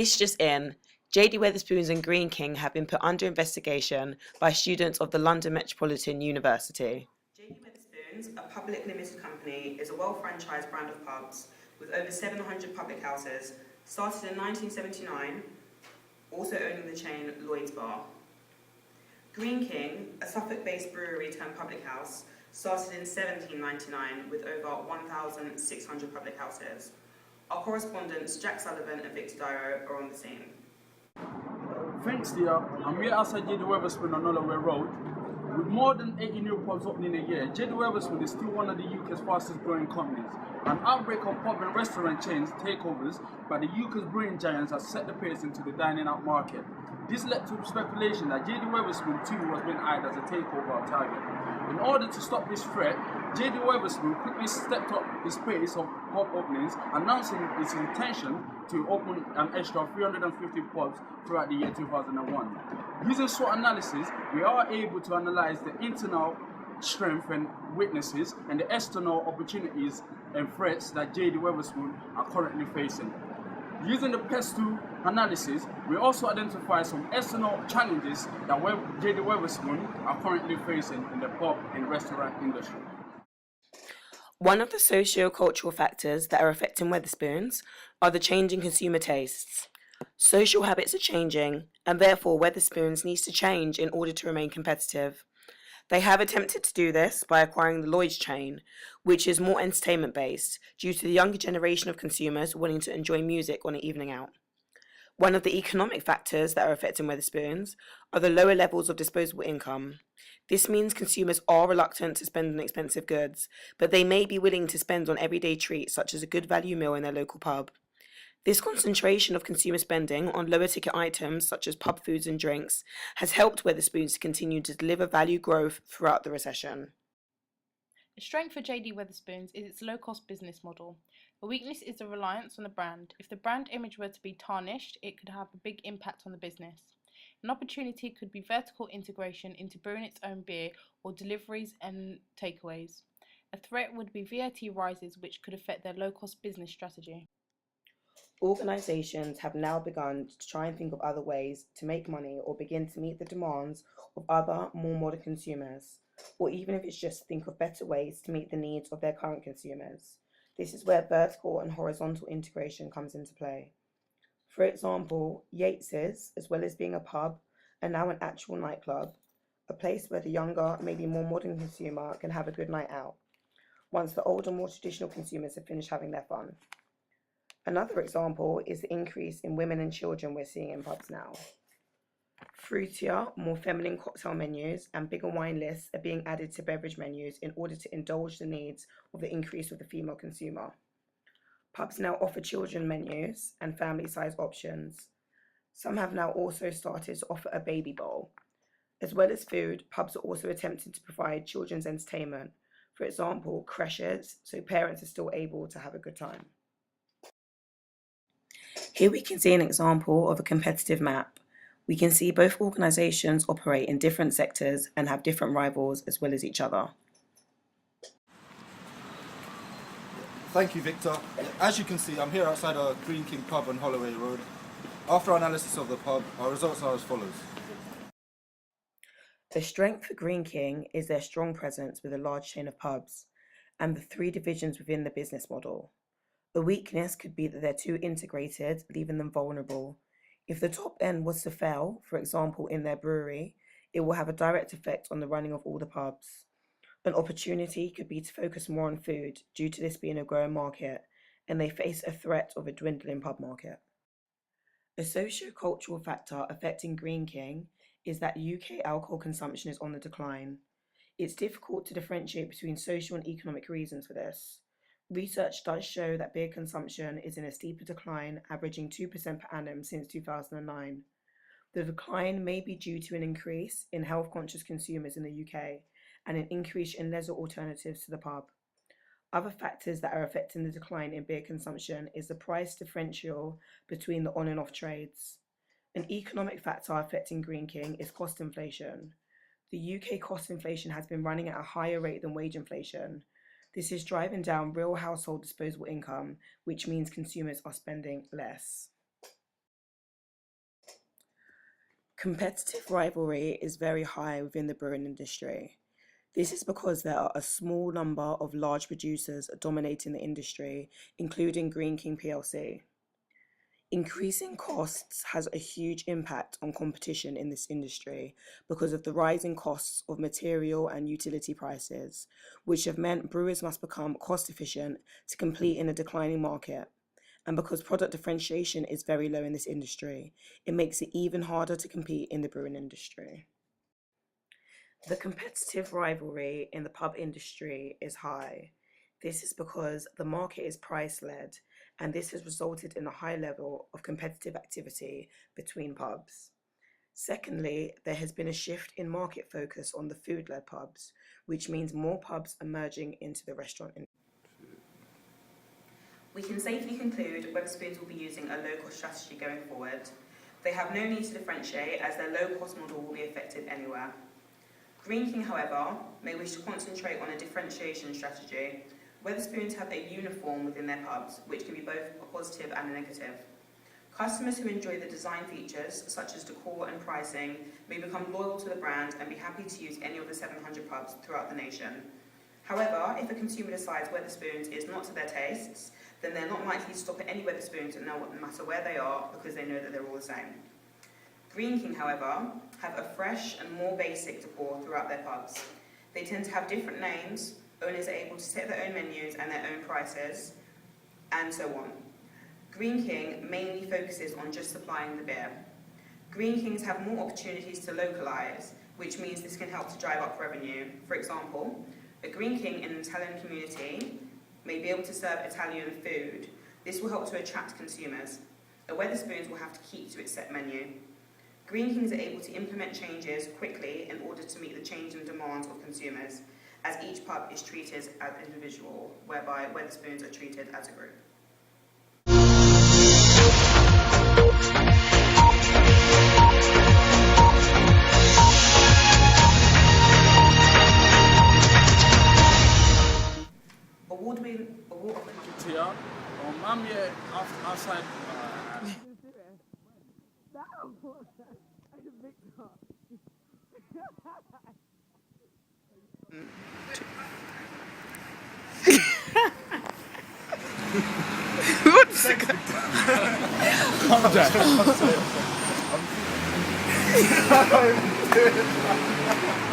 This just in, JD Wetherspoons and Green King have been put under investigation by students of the London Metropolitan University. JD Wetherspoons, a public limited company, is a well-franchised brand of pubs with over 700 public houses, started in 1979, also owning the chain Lloyd's Bar. Green King, a Suffolk-based brewery turned public house, started in 1799 with over 1,600 public houses. Our correspondents Jack Sullivan and Victor Dairo are on the scene. Thanks, dear. I'm here outside JD Wetherspoon on Holloway Road. With more than 80 new pubs opening a year, JD Wetherspoon is still one of the UK's fastest growing companies. An outbreak of pub and restaurant chains takeovers by the UK's brewing giants has set the pace into the dining out market. This led to speculation that JD Wetherspoon too was being eyed as a takeover target. In order to stop this threat, JD Wetherspoon quickly stepped up the pace of pub openings, announcing its intention to open an extra 350 pubs throughout the year 2001. Using SWOT analysis, we are able to analyze the internal strength and weaknesses and the external opportunities and threats that JD Wetherspoon are currently facing. Using the PES2 analysis, we also identify some external challenges that JD Wetherspoon are currently facing in the pub and restaurant industry. One of the socio-cultural factors that are affecting Wetherspoons are the changing consumer tastes. Social habits are changing, and therefore Wetherspoons needs to change in order to remain competitive. They have attempted to do this by acquiring the Lloyd's chain, which is more entertainment-based due to the younger generation of consumers wanting to enjoy music on an evening out. One of the economic factors that are affecting Wetherspoons are the lower levels of disposable income. This means consumers are reluctant to spend on expensive goods, but they may be willing to spend on everyday treats such as a good value meal in their local pub. This concentration of consumer spending on lower ticket items such as pub foods and drinks has helped Wetherspoons to continue to deliver value growth throughout the recession. A strength for JD Wetherspoons is its low-cost business model. A weakness is the reliance on the brand. If the brand image were to be tarnished, it could have a big impact on the business. An opportunity could be vertical integration into brewing its own beer or deliveries and takeaways. A threat would be VAT rises, which could affect their low-cost business strategy. Organisations have now begun to try and think of other ways to make money or begin to meet the demands of other, more modern consumers, or even if it's just think of better ways to meet the needs of their current consumers. This is where vertical and horizontal integration comes into play. For example, Yates's, as well as being a pub, are now an actual nightclub, a place where the younger, maybe more modern consumer can have a good night out, once the older, more traditional consumers have finished having their fun. Another example is the increase in women and children we're seeing in pubs now. Fruitier, more feminine cocktail menus and bigger wine lists are being added to beverage menus in order to indulge the needs of the increase of the female consumer. Pubs now offer children menus and family-size options. Some have now also started to offer a baby bowl. As well as food, pubs are also attempting to provide children's entertainment, for example, creches, so parents are still able to have a good time. Here we can see an example of a competitive map. We can see both organisations operate in different sectors and have different rivals as well as each other. Thank you, Victor. As you can see, I'm here outside our Green King pub on Holloway Road. After our analysis of the pub, our results are as follows. The strength for Green King is their strong presence with a large chain of pubs and the three divisions within the business model. The weakness could be that they're too integrated, leaving them vulnerable. If the top end was to fail, for example in their brewery, it will have a direct effect on the running of all the pubs. An opportunity could be to focus more on food due to this being a growing market, and they face a threat of a dwindling pub market. A socio-cultural factor affecting Green King is that UK alcohol consumption is on the decline. It's difficult to differentiate between social and economic reasons for this. Research does show that beer consumption is in a steeper decline, averaging 2% per annum since 2009. The decline may be due to an increase in health-conscious consumers in the UK and an increase in leisure alternatives to the pub. Other factors that are affecting the decline in beer consumption is the price differential between the on and off trades. An economic factor affecting Green King is cost inflation. The UK cost inflation has been running at a higher rate than wage inflation. This is driving down real household disposable income, which means consumers are spending less. Competitive rivalry is very high within the brewing industry. This is because there are a small number of large producers dominating the industry, including Green King PLC. Increasing costs has a huge impact on competition in this industry because of the rising costs of material and utility prices, which have meant brewers must become cost efficient to compete in a declining market. And because product differentiation is very low in this industry, it makes it even harder to compete in the brewing industry. The competitive rivalry in the pub industry is high. This is because the market is price-led, and this has resulted in a high level of competitive activity between pubs. Secondly, there has been a shift in market focus on the food-led pubs, which means more pubs are merging into the restaurant industry. We can safely conclude Wetherspoons will be using a low-cost strategy going forward. They have no need to differentiate as their low-cost model will be effective anywhere. Green King, however, may wish to concentrate on a differentiation strategy. Wetherspoons have a uniform within their pubs, which can be both a positive and a negative. Customers who enjoy the design features, such as decor and pricing, may become loyal to the brand and be happy to use any of the 700 pubs throughout the nation. However, if a consumer decides Wetherspoons is not to their tastes, then they're not likely to stop at any Wetherspoons no matter where they are, because they know that they're all the same. Green King, however, have a fresh and more basic decor throughout their pubs. They tend to have different names, owners are able to set their own menus and their own prices, and so on. Green King mainly focuses on just supplying the beer. Green Kings have more opportunities to localise, which means this can help to drive up revenue. For example, a Green King in an Italian community may be able to serve Italian food. This will help to attract consumers. A Wetherspoons will have to keep to its set menu. Green Kings are able to implement changes quickly in order to meet the changing demands of consumers, as each pub is treated as an individual, whereby Wetherspoons are treated as a group. I'm here outside. What's it? Calm down.